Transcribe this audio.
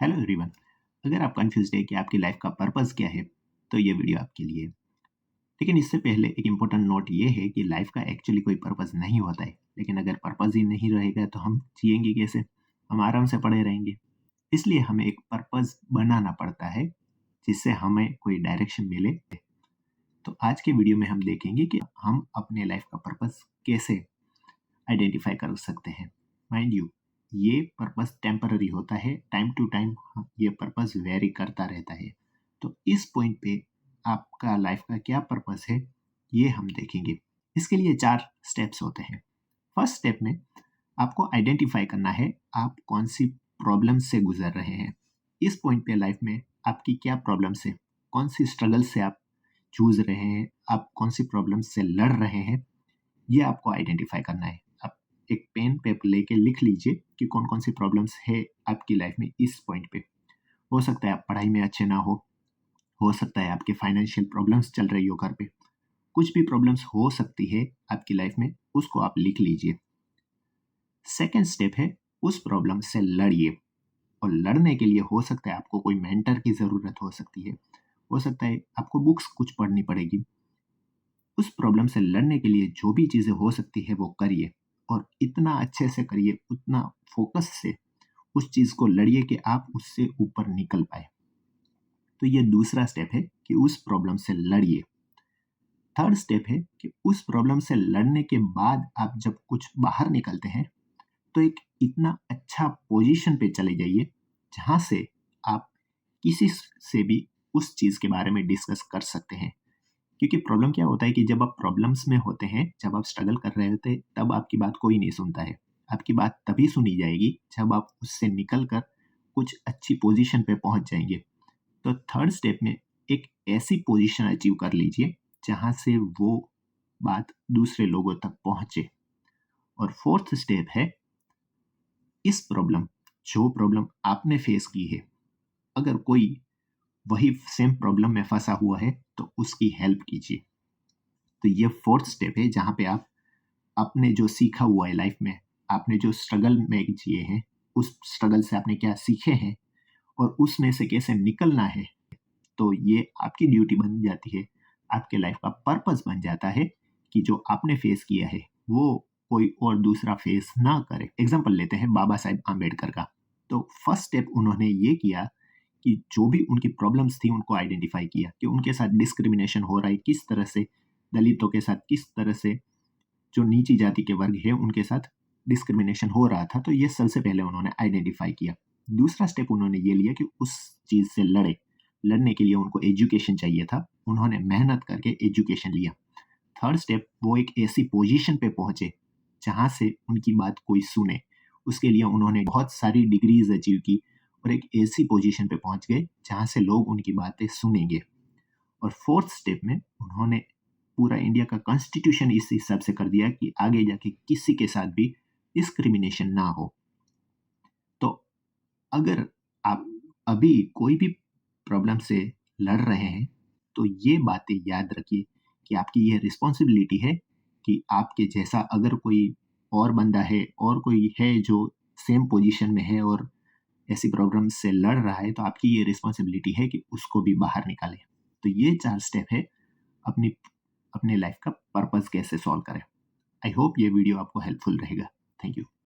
Hello everyone. अगर आप confused है कि आपकी लाइफ का पर्पस क्या है, तो ये वीडियो आपके लिए है। लेकिन इससे पहले एक इम्पोर्टेंट नोट ये है कि लाइफ का एक्चुअली कोई पर्पस नहीं होता है। लेकिन अगर पर्पस ही नहीं रहेगा तो हम जिएंगे कैसे? हम आराम से पड़े रहेंगे। इसलिए हमें एक पर्पस बनाना पड़ता है, जिससे हमें कोई डायरेक्शन मिले। तो आज के वीडियो में हम देखेंगे कि हम अपने लाइफ का पर्पस कैसे आइडेंटिफाई कर सकते हैं। माइंड यू, ये पर्पस टेम्पररी होता है, टाइम टू टाइम ये पर्पस वेरी करता रहता है। तो इस पॉइंट पे आपका लाइफ का क्या पर्पस है, ये हम देखेंगे। इसके लिए 4 स्टेप्स होते हैं। फर्स्ट स्टेप में आपको आइडेंटिफाई करना है आप कौन सी प्रॉब्लम से गुजर रहे हैं। इस पॉइंट पे लाइफ में आपकी क्या प्रॉब्लम्स है, कौन सी स्ट्रगल से आप जूझ रहे हैं, आप कौन सी प्रॉब्लम से लड़ रहे हैं, ये आपको आइडेंटिफाई करना है। आप एक पेन पेपर लेके लिख लीजिए कि कौन कौन सी प्रॉब्लम्स है आपकी लाइफ में इस पॉइंट पे। हो सकता है आप पढ़ाई में अच्छे ना हो सकता है आपके फाइनेंशियल प्रॉब्लम्स चल रही हो घर पे, कुछ भी प्रॉब्लम्स हो सकती है आपकी लाइफ में, उसको आप लिख लीजिए। सेकेंड स्टेप है उस प्रॉब्लम से लड़िए। और लड़ने के लिए हो सकता है आपको कोई मेंटर की ज़रूरत हो सकती है, हो सकता है आपको बुक्स कुछ पढ़नी पड़ेगी। उस प्रॉब्लम से लड़ने के लिए जो भी चीज़ें हो सकती है वो करिए, और इतना अच्छे से करिए, उतना फोकस से उस चीज़ को लड़िए कि आप उससे ऊपर निकल पाए। तो ये दूसरा स्टेप है कि उस प्रॉब्लम से लड़िए। थर्ड स्टेप है कि उस प्रॉब्लम से लड़ने के बाद आप जब कुछ बाहर निकलते हैं, तो एक इतना अच्छा पोजीशन पे चले जाइए जहाँ से आप किसी से भी उस चीज़ के बारे में डिस्कस कर सकते हैं। क्योंकि प्रॉब्लम क्या होता है कि जब आप प्रॉब्लम्स में होते हैं, जब आप स्ट्रगल कर रहे होते हैं, तब आपकी बात कोई नहीं सुनता है। आपकी बात तभी सुनी जाएगी जब आप उससे निकल कर कुछ अच्छी पोजीशन पे पहुंच जाएंगे। तो थर्ड स्टेप में एक ऐसी पोजीशन अचीव कर लीजिए जहां से वो बात दूसरे लोगों तक पहुंचे। और फोर्थ स्टेप है इस प्रॉब्लम जो प्रॉब्लम आपने फेस की है, अगर कोई वही सेम प्रॉब्लम में फंसा हुआ है तो उसकी हेल्प कीजिए। तो ये फोर्थ स्टेप है जहाँ पे आप आपने जो सीखा हुआ है लाइफ में, आपने जो स्ट्रगल में जिए हैं, उस स्ट्रगल से आपने क्या सीखे हैं और उसमें से कैसे निकलना है, तो ये आपकी ड्यूटी बन जाती है, आपके लाइफ का पर्पस बन जाता है कि जो आपने फेस किया है वो कोई और दूसरा फेस ना करे। एग्जाम्पल लेते हैं बाबा साहेब आम्बेडकर का। तो फर्स्ट स्टेप उन्होंने ये किया कि जो भी उनकी प्रॉब्लम्स थी उनको आइडेंटिफाई किया कि उनके साथ डिस्क्रिमिनेशन हो रहा है, किस तरह से दलितों के साथ, किस तरह से जो नीची जाति के वर्ग है उनके साथ डिस्क्रिमिनेशन हो रहा था। तो ये सबसे पहले उन्होंने आइडेंटिफाई किया। दूसरा स्टेप उन्होंने ये लिया कि उस चीज़ से लड़ने के लिए उनको एजुकेशन चाहिए था, उन्होंने मेहनत करके एजुकेशन लिया। थर्ड स्टेप, वो एक ऐसी पोजीशन पे पहुंचे जहां से उनकी बात कोई सुने, उसके लिए उन्होंने बहुत सारी डिग्रीज अचीव की और एक ऐसी पोजीशन पे पहुंच गए जहां से लोग उनकी बातें सुनेंगे। और फोर्थ स्टेप में उन्होंने पूरा इंडिया का कॉन्स्टिट्यूशन इस हिसाब से कर दिया कि आगे जाके किसी के साथ भी डिस्क्रिमिनेशन ना हो। तो अगर आप अभी कोई भी प्रॉब्लम से लड़ रहे हैं, तो ये बातें याद रखिए कि आपकी ये रिस्पॉन्सिबिलिटी है कि आपके जैसा अगर कोई और बंदा है और कोई है जो सेम पोजीशन में है और ऐसी प्रॉब्लम से लड़ रहा है, तो आपकी ये रिस्पॉन्सिबिलिटी है कि उसको भी बाहर निकालें। तो ये 4 स्टेप है अपनी अपने लाइफ का पर्पस कैसे सॉल्व करें। आई होप ये वीडियो आपको हेल्पफुल रहेगा। Thank you.